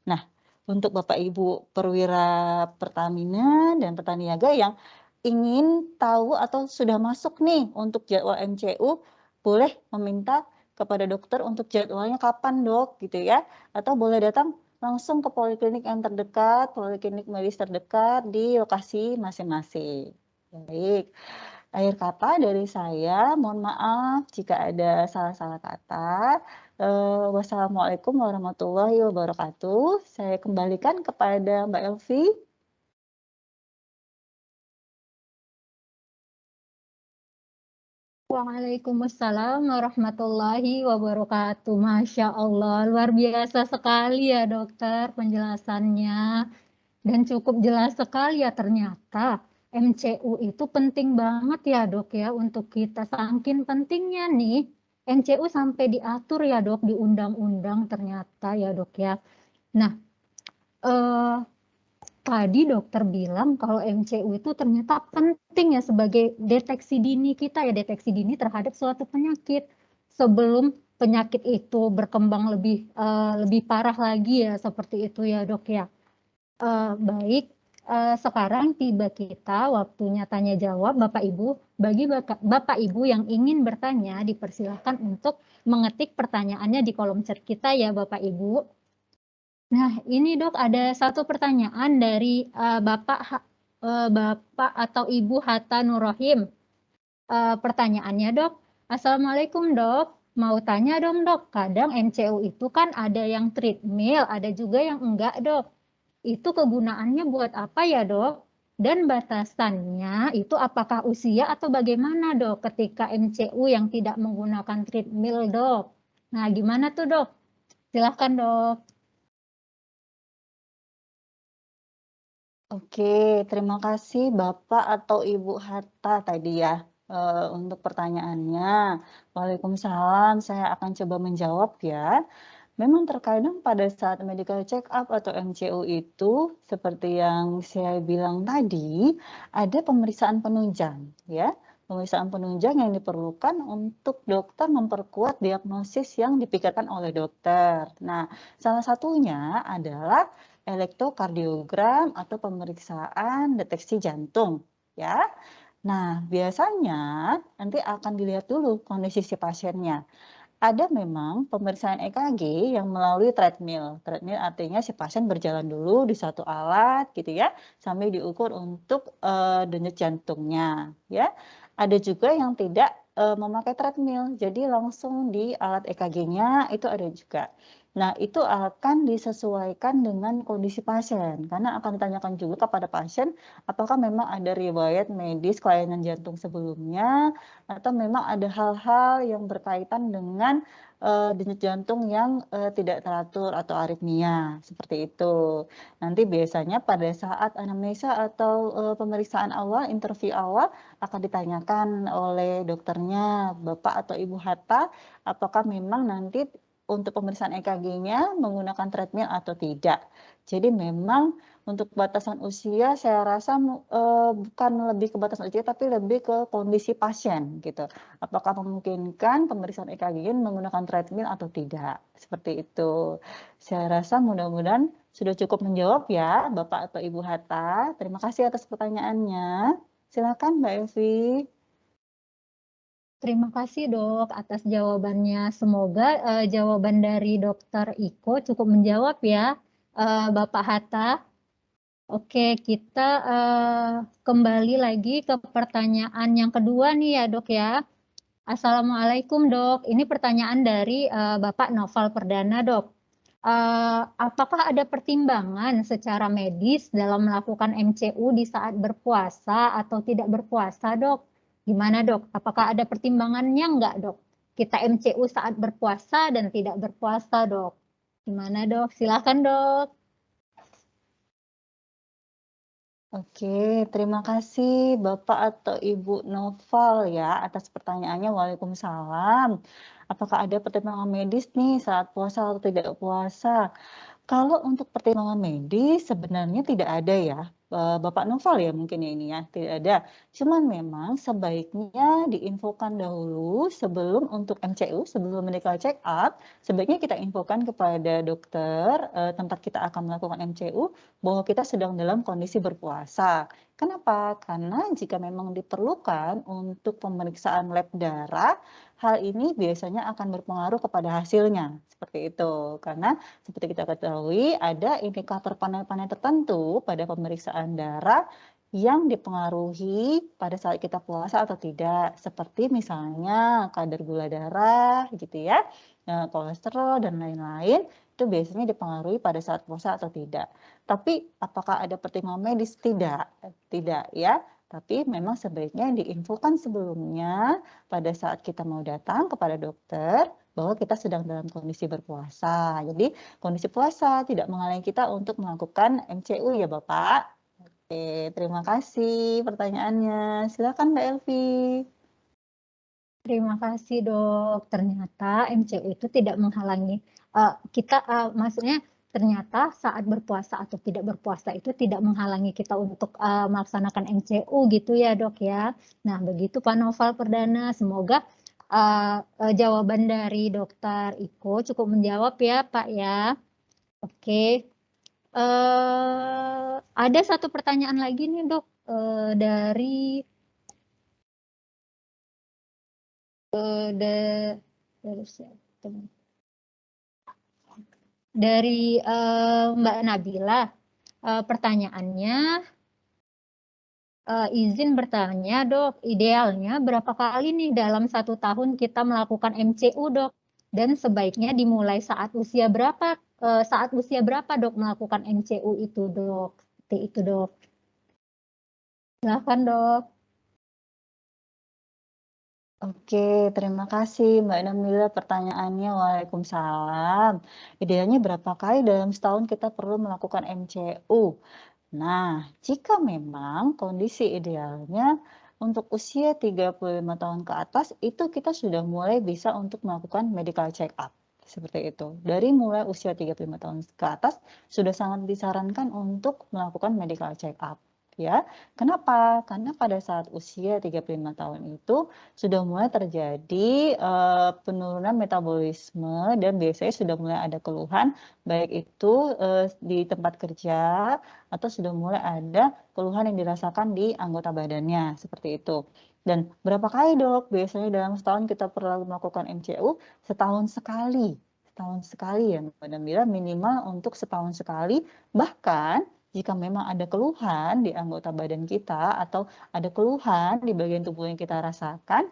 Nah, untuk Bapak Ibu perwira Pertamina dan petani niaga yang ingin tahu atau sudah masuk nih untuk jadwal MCU, boleh meminta kepada dokter untuk jadwalnya kapan dok gitu ya, atau boleh datang langsung ke poliklinik yang terdekat, poliklinik medis terdekat di lokasi masing-masing. Baik, akhir kata dari saya, mohon maaf jika ada salah-salah kata. Wassalamualaikum warahmatullahi wabarakatuh. Saya kembalikan kepada Mbak Elvi. Waalaikumsalam warahmatullahi wabarakatuh. Masya Allah, luar biasa sekali ya dokter penjelasannya. Dan cukup jelas sekali ya ternyata MCU itu penting banget ya dok ya untuk kita. Saking pentingnya nih MCU sampai diatur ya dok di undang-undang ternyata ya dok ya. Nah, tadi dokter bilang kalau MCU itu ternyata penting ya sebagai deteksi dini kita ya, deteksi dini terhadap suatu penyakit sebelum penyakit itu berkembang lebih parah lagi ya, seperti itu ya dok ya. Baik, sekarang tiba kita waktunya tanya jawab Bapak Ibu. Bagi Bapak Ibu yang ingin bertanya dipersilakan untuk mengetik pertanyaannya di kolom chat kita ya Bapak Ibu. Nah, ini dok ada satu pertanyaan dari Bapak atau Ibu Hatta Nurrohim. Pertanyaannya dok, Assalamualaikum dok, mau tanya dong dok, kadang MCU itu kan ada yang treadmill, ada juga yang enggak dok. Itu kegunaannya buat apa ya dok? Dan batasannya itu apakah usia atau bagaimana dok ketika MCU yang tidak menggunakan treadmill dok? Nah, gimana tuh dok? Silahkan dok. Oke, terima kasih Bapak atau Ibu Hatta tadi ya untuk pertanyaannya. Waalaikumsalam, saya akan coba menjawab ya. Memang terkadang pada saat medical check up atau MCU itu seperti yang saya bilang tadi, ada pemeriksaan penunjang ya. Pemeriksaan penunjang yang diperlukan untuk dokter memperkuat diagnosis yang dipikirkan oleh dokter. Nah, salah satunya adalah elektrokardiogram atau pemeriksaan deteksi jantung ya. Nah, biasanya nanti akan dilihat dulu kondisi si pasiennya. Ada memang pemeriksaan EKG yang melalui treadmill. Treadmill artinya si pasien berjalan dulu di satu alat gitu ya, sambil diukur untuk denyut jantungnya ya. Ada juga yang tidak memakai treadmill, jadi langsung di alat EKG-nya itu ada juga. Nah, itu akan disesuaikan dengan kondisi pasien, karena akan ditanyakan juga kepada pasien apakah memang ada riwayat medis kelainan jantung sebelumnya, atau memang ada hal-hal yang berkaitan dengan denyut jantung yang tidak teratur atau aritmia, seperti itu. Nanti biasanya pada saat anamnesa atau pemeriksaan awal, interview awal, akan ditanyakan oleh dokternya, Bapak atau Ibu Hatta, apakah memang nanti untuk pemeriksaan EKG-nya menggunakan treadmill atau tidak. Jadi memang Untuk batasan usia saya rasa bukan lebih ke batasan usia tapi lebih ke kondisi pasien gitu. Apakah memungkinkan pemeriksaan EKG menggunakan treadmill atau tidak? Seperti itu. Saya rasa mudah-mudahan sudah cukup menjawab ya Bapak atau Ibu Hatta. Terima kasih atas pertanyaannya. Silakan Mbak Elvi. Terima kasih dok atas jawabannya. Semoga jawaban dari Dokter Iko cukup menjawab ya Bapak Hatta. Oke, kita kembali lagi ke pertanyaan yang kedua nih ya dok ya. Assalamualaikum dok, ini pertanyaan dari Bapak Noval Perdana dok. Apakah ada pertimbangan secara medis dalam melakukan MCU di saat berpuasa atau tidak berpuasa dok? Gimana dok? Apakah ada pertimbangannya enggak dok? Kita MCU saat berpuasa dan tidak berpuasa dok. Gimana dok? Silakan dok. Oke, terima kasih Bapak atau Ibu Noval ya atas pertanyaannya. Waalaikumsalam. Apakah ada pertimbangan medis nih saat puasa atau tidak puasa? Kalau untuk pertimbangan medis sebenarnya tidak ada ya, Bapak Noval ya mungkin ya ini ya, tidak ada. Cuman memang sebaiknya diinfokan dahulu sebelum untuk MCU, sebelum medical check up, sebaiknya kita infokan kepada dokter tempat kita akan melakukan MCU bahwa kita sedang dalam kondisi berpuasa. Kenapa? Karena jika memang diperlukan untuk pemeriksaan lab darah, hal ini biasanya akan berpengaruh kepada hasilnya. Seperti itu. Karena seperti kita ketahui ada indikator panel-panel tertentu pada pemeriksaan darah yang dipengaruhi pada saat kita puasa atau tidak. Seperti misalnya kadar gula darah gitu ya, kolesterol dan lain-lain. Itu biasanya dipengaruhi pada saat puasa atau tidak. Tapi apakah ada pertimbangan medis? Tidak ya. Tapi memang sebaiknya diinfokan sebelumnya pada saat kita mau datang kepada dokter bahwa kita sedang dalam kondisi berpuasa. Jadi kondisi puasa tidak menghalangi kita untuk melakukan MCU ya Bapak. Oke, terima kasih pertanyaannya. Silakan Mbak Elvi. Terima kasih dok. Ternyata MCU itu tidak menghalangi maksudnya ternyata saat berpuasa atau tidak berpuasa itu tidak menghalangi kita untuk melaksanakan MCU gitu ya dok ya. Nah begitu Pak Noval Perdana. Semoga jawaban dari Dokter Iko cukup menjawab ya Pak ya. Oke. Ada satu pertanyaan lagi nih dok dari Mbak Nabila. Pertanyaannya izin bertanya dok, idealnya berapa kali nih dalam 1 tahun kita melakukan MCU dok? Dan sebaiknya dimulai saat usia berapa? Saat usia berapa dok melakukan MCU itu dok? Seperti itu dok. Silakan dok. Oke, terima kasih Mbak Namila pertanyaannya. Waalaikumsalam. Idealnya berapa kali dalam setahun kita perlu melakukan MCU? Nah, jika memang kondisi idealnya untuk usia 35 tahun ke atas, itu kita sudah mulai bisa untuk melakukan medical check up. Seperti itu. Dari mulai usia 35 tahun ke atas, sudah sangat disarankan untuk melakukan medical check up. Ya, kenapa? Karena pada saat usia 35 tahun itu sudah mulai terjadi penurunan metabolisme dan biasanya sudah mulai ada keluhan baik itu di tempat kerja atau sudah mulai ada keluhan yang dirasakan di anggota badannya seperti itu. Dan berapa kali dok? Biasanya dalam setahun kita perlu melakukan MCU setahun sekali. Setahun sekali ya Mbak Namila, minimal untuk setahun sekali. Bahkan jika memang ada keluhan di anggota badan kita atau ada keluhan di bagian tubuh yang kita rasakan,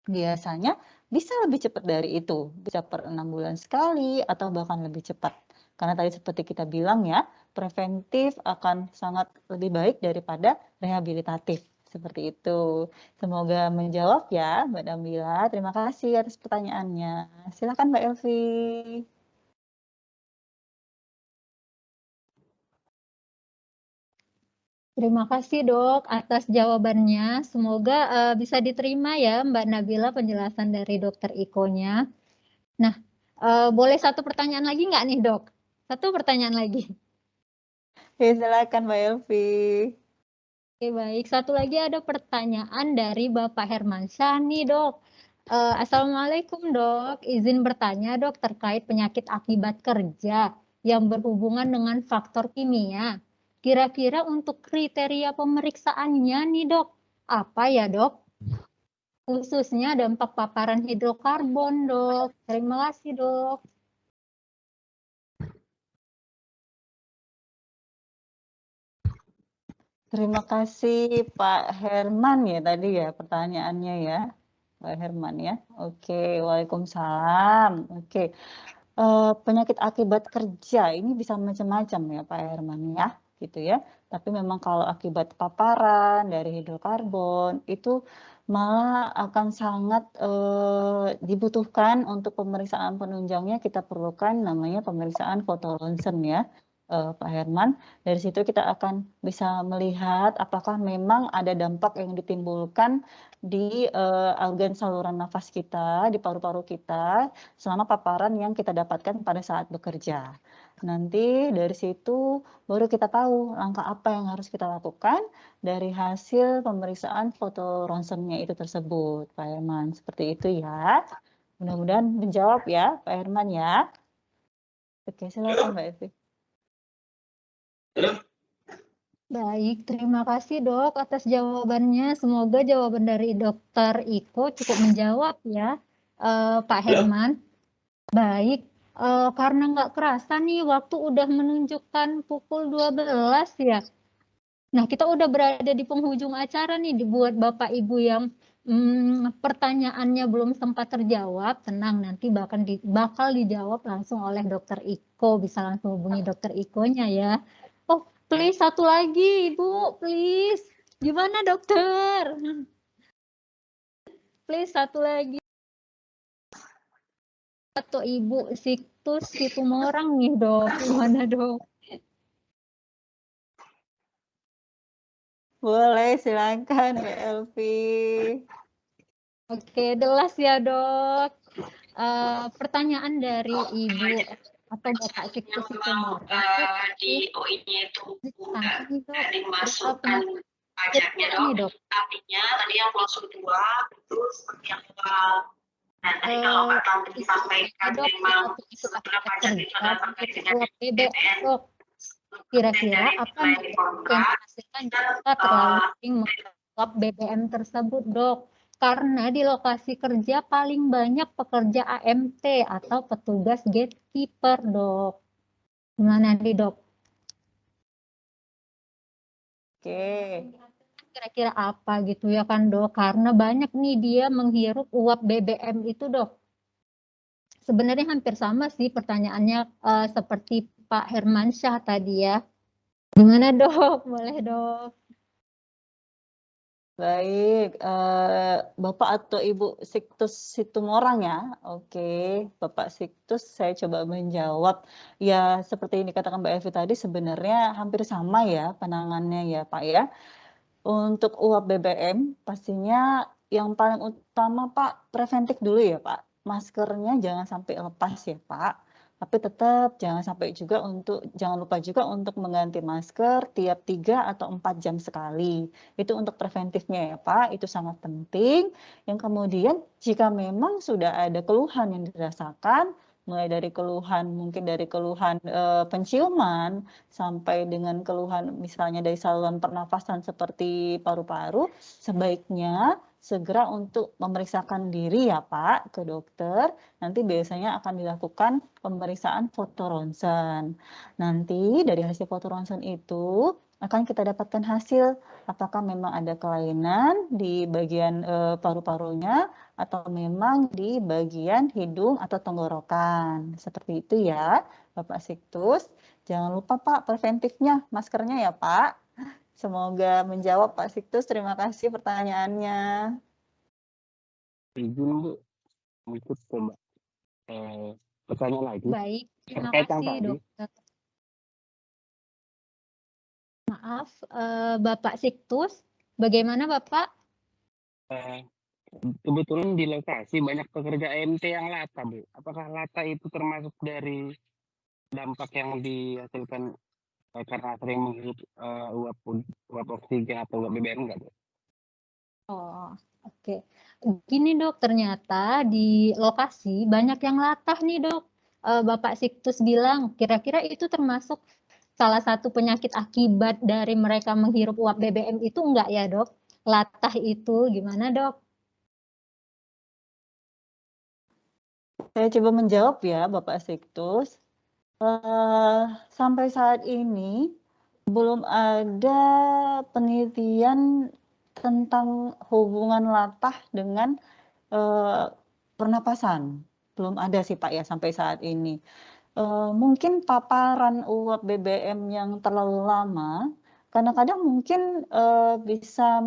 biasanya bisa lebih cepat dari itu, bisa per 6 bulan sekali atau bahkan lebih cepat. Karena tadi seperti kita bilang ya, preventif akan sangat lebih baik daripada rehabilitatif. Seperti itu. Semoga menjawab ya Mbak Nabila. Terima kasih atas pertanyaannya. Silakan Mbak Elvi. Terima kasih dok atas jawabannya. Semoga bisa diterima ya Mbak Nabila penjelasan dari Dokter Iko-nya. Nah, boleh satu pertanyaan lagi nggak nih dok? Satu pertanyaan lagi. Ya, silakan Mbak Elvi. Oke, baik. Satu lagi ada pertanyaan dari Bapak Hermansyah nih, Dok. Assalamualaikum, Dok. Izin bertanya, Dok, terkait penyakit akibat kerja yang berhubungan dengan faktor kimia. Kira-kira untuk kriteria pemeriksaannya nih, Dok, apa ya, Dok? Khususnya dampak paparan hidrokarbon, Dok. Terima kasih, Dok. Terima kasih Pak Herman ya tadi ya pertanyaannya ya. Pak Herman ya. Oke, Waalaikumsalam. Oke. Penyakit akibat kerja ini bisa macam-macam ya Pak Herman ya, gitu ya. Tapi memang kalau akibat paparan dari hidrokarbon itu malah akan sangat dibutuhkan untuk pemeriksaan penunjangnya kita perlukan namanya pemeriksaan foto ronsen ya. Pak Herman, dari situ kita akan bisa melihat apakah memang ada dampak yang ditimbulkan di organ saluran nafas kita, di paru-paru kita, selama paparan yang kita dapatkan pada saat bekerja. Nanti dari situ baru kita tahu langkah apa yang harus kita lakukan dari hasil pemeriksaan foto ronsennya itu tersebut, Pak Herman. Seperti itu ya. Mudah-mudahan menjawab ya, Pak Herman ya. Oke, silakan Mbak Evi. Baik, terima kasih dok atas jawabannya. Semoga jawaban dari dokter Iko cukup menjawab ya, Pak Herman. Baik, karena nggak kerasa nih waktu udah menunjukkan pukul 12 ya. Nah, kita udah berada di penghujung acara nih, dibuat Bapak Ibu yang pertanyaannya belum sempat terjawab, tenang nanti bakal dijawab langsung oleh dokter Iko, bisa langsung hubungi dokter Ikonya ya. Oh, please satu lagi, Ibu, please. Gimana dokter? Please satu lagi. Atau Ibu Siktus Situmorang nih dok, gimana dok? Boleh, silakan Mbak Elvi. Oke, jelas ya dok. Pertanyaan dari Ibu atau Bapak Siktus Situmorang di OI-nya itu nggak dimasukkan pajaknya dok. Artinya tadi yang klausul 2 itu seperti yang awal. Nah tadi kalau Pak Tanti disampaikan memang setelah pajak itu adalah terkait dengan BPN. dok. Kira-kira apa yang dihasilkan jika terlalu sering menguap BBM tersebut dok? Karena di lokasi kerja paling banyak pekerja AMT atau petugas gatekeeper dok. Gimana nih dok? Oke. Kira-kira apa gitu ya kan dok? Karena banyak nih dia menghirup uap BBM itu dok. Sebenarnya hampir sama sih pertanyaannya seperti Pak Hermansyah tadi ya. Gimana dok? Boleh dok? Baik, Bapak atau Ibu Siktus Situmorang ya. Oke, Bapak Siktus saya coba menjawab. Ya, seperti yang dikatakan Mbak Evi tadi sebenarnya hampir sama ya penanganannya ya Pak ya. Untuk uap BBM pastinya yang paling utama Pak preventif dulu ya Pak. Maskernya jangan sampai lepas ya Pak. Tapi tetap jangan lupa juga untuk mengganti masker tiap 3 atau 4 jam sekali. Itu untuk preventifnya ya Pak, itu sangat penting. Yang kemudian jika memang sudah ada keluhan yang dirasakan, mulai dari mungkin dari keluhan penciuman sampai dengan keluhan misalnya dari saluran pernafasan seperti paru-paru, sebaiknya segera untuk memeriksakan diri ya Pak ke dokter. Nanti biasanya akan dilakukan pemeriksaan foto ronsen. Nanti dari hasil foto ronsen itu akan kita dapatkan hasil apakah memang ada kelainan di bagian paru-parunya atau memang di bagian hidung atau tenggorokan. Seperti itu ya Bapak Siktus. Jangan lupa Pak preventifnya maskernya ya Pak. Semoga menjawab Pak Siktus. Terima kasih pertanyaannya. Izin Bu, ikut coba pertanyaan lagi. Baik, terima Terkait yang kasih tadi. dokter. Maaf, Bapak Siktus, bagaimana Bapak? Kebetulan di lokasi banyak pekerja AMT yang lata, Bu. Apakah lata itu termasuk dari dampak yang dihasilkan karena sering menghirup uap oksigen atau uap BBM nggak, Dok? Oh, oke. Gini dok, ternyata di lokasi banyak yang latah nih dok. Bapak Siktus bilang, kira-kira itu termasuk salah satu penyakit akibat dari mereka menghirup uap BBM itu enggak ya dok? Latah itu gimana dok? Saya coba menjawab ya Bapak Siktus. Sampai saat ini belum ada penelitian tentang hubungan latah dengan pernapasan. Belum ada sih Pak ya sampai saat ini. Mungkin paparan uap BBM yang terlalu lama, kadang-kadang mungkin bisa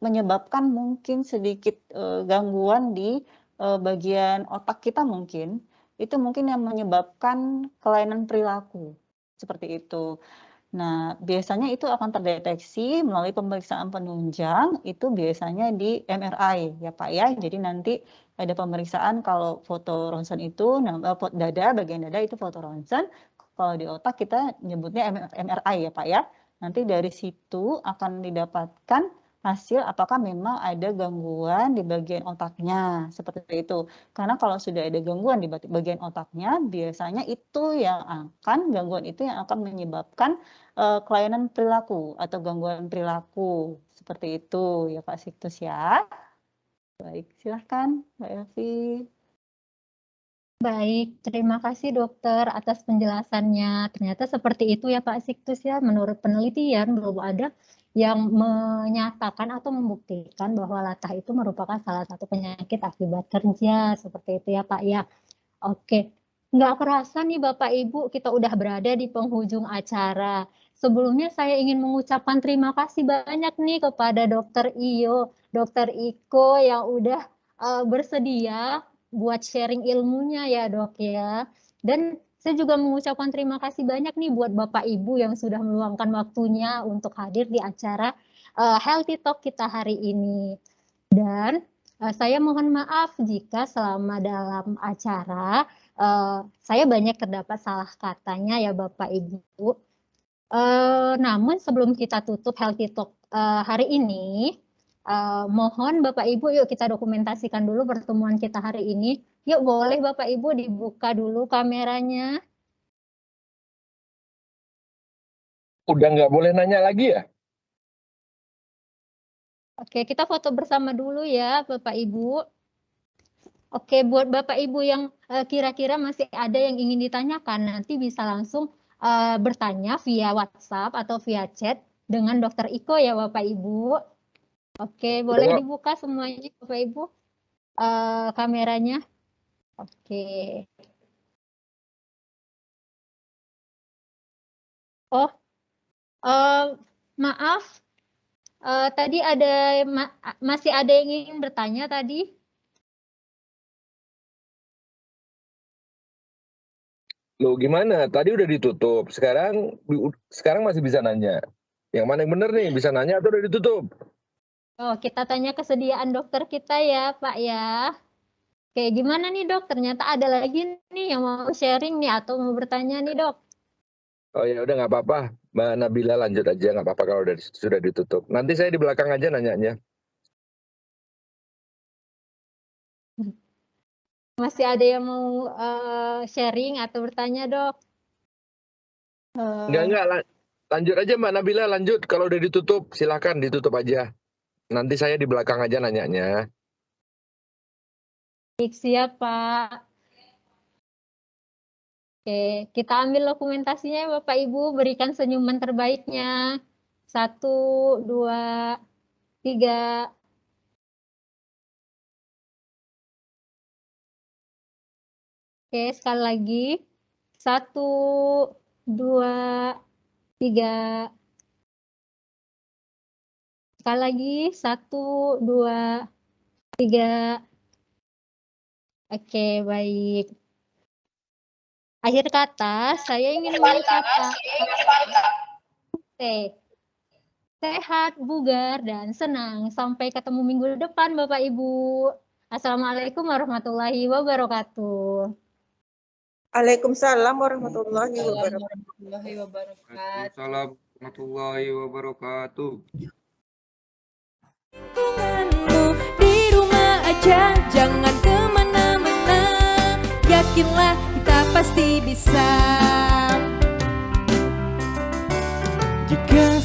menyebabkan mungkin sedikit gangguan di bagian otak kita mungkin. Itu mungkin yang menyebabkan kelainan perilaku, seperti itu. Nah, biasanya itu akan terdeteksi melalui pemeriksaan penunjang, itu biasanya di MRI ya Pak ya. Jadi nanti ada pemeriksaan kalau foto ronsen itu, bagian dada itu foto ronsen, kalau di otak kita nyebutnya MRI ya Pak ya. Nanti dari situ akan didapatkan hasil apakah memang ada gangguan di bagian otaknya, seperti itu. Karena kalau sudah ada gangguan di bagian otaknya, biasanya gangguan itu yang akan menyebabkan kelainan perilaku atau gangguan perilaku, seperti itu ya Pak Siktus ya. Baik, silahkan Mbak Elvi. Baik, terima kasih dokter atas penjelasannya. Ternyata seperti itu ya Pak Siktus ya. Menurut penelitian belum ada yang menyatakan atau membuktikan bahwa latah itu merupakan salah satu penyakit akibat kerja. Seperti itu ya Pak ya. Oke, nggak kerasa nih Bapak Ibu kita udah berada di penghujung acara. Sebelumnya saya ingin mengucapkan terima kasih banyak nih kepada Dokter Iyo, Dokter Iko yang udah bersedia buat sharing ilmunya ya dok ya. Dan saya juga mengucapkan terima kasih banyak nih buat Bapak Ibu yang sudah meluangkan waktunya untuk hadir di acara Healthy Talk kita hari ini. Dan saya mohon maaf jika selama dalam acara saya banyak terdapat salah katanya ya Bapak Ibu. Namun sebelum kita tutup Healthy Talk hari ini, mohon Bapak Ibu yuk kita dokumentasikan dulu pertemuan kita hari ini. Yuk boleh Bapak Ibu dibuka dulu kameranya. Udah nggak boleh nanya lagi ya? Oke, kita foto bersama dulu ya Bapak Ibu. Oke, buat Bapak Ibu yang kira-kira masih ada yang ingin ditanyakan, nanti bisa langsung bertanya via WhatsApp atau via chat dengan Dokter Iko ya Bapak Ibu. Oke, boleh dibuka semuanya Bapak Ibu kameranya. Oke. Oh, maaf. Tadi masih ada yang ingin bertanya tadi? Loh gimana? Tadi udah ditutup. Sekarang masih bisa nanya. Yang mana yang bener nih? Bisa nanya atau udah ditutup? Oh, kita tanya kesediaan dokter kita ya, Pak ya. Oke, gimana nih dok? Ternyata ada lagi nih yang mau sharing nih atau mau bertanya nih dok. Oh ya udah nggak apa-apa. Mbak Nabila lanjut aja, nggak apa-apa kalau sudah ditutup. Nanti saya di belakang aja nanyanya. Masih ada yang mau sharing atau bertanya dok? Enggak. Lanjut aja Mbak Nabila, lanjut. Kalau udah ditutup, silakan ditutup aja. Nanti saya di belakang aja nanyanya. Baik, siap Pak. Oke, kita ambil dokumentasinya ya Bapak Ibu, berikan senyuman terbaiknya. 1, 2, 3. Oke, sekali lagi. 1, 2, 3. Sekali lagi. 1, 2, 3. Oke, baik. Akhir kata, saya ingin mengucapkan sehat, bugar, dan senang. Sampai ketemu minggu depan, Bapak Ibu. Assalamualaikum warahmatullahi wabarakatuh. Waalaikumsalam warahmatullahi wabarakatuh. warahmatullahi wabarakatuh. Waalaikumsalam warahmatullahi wabarakatuh. Lingkunganmu di rumah aja, jangan kemana-mana. Yakinlah kita pasti bisa. Jika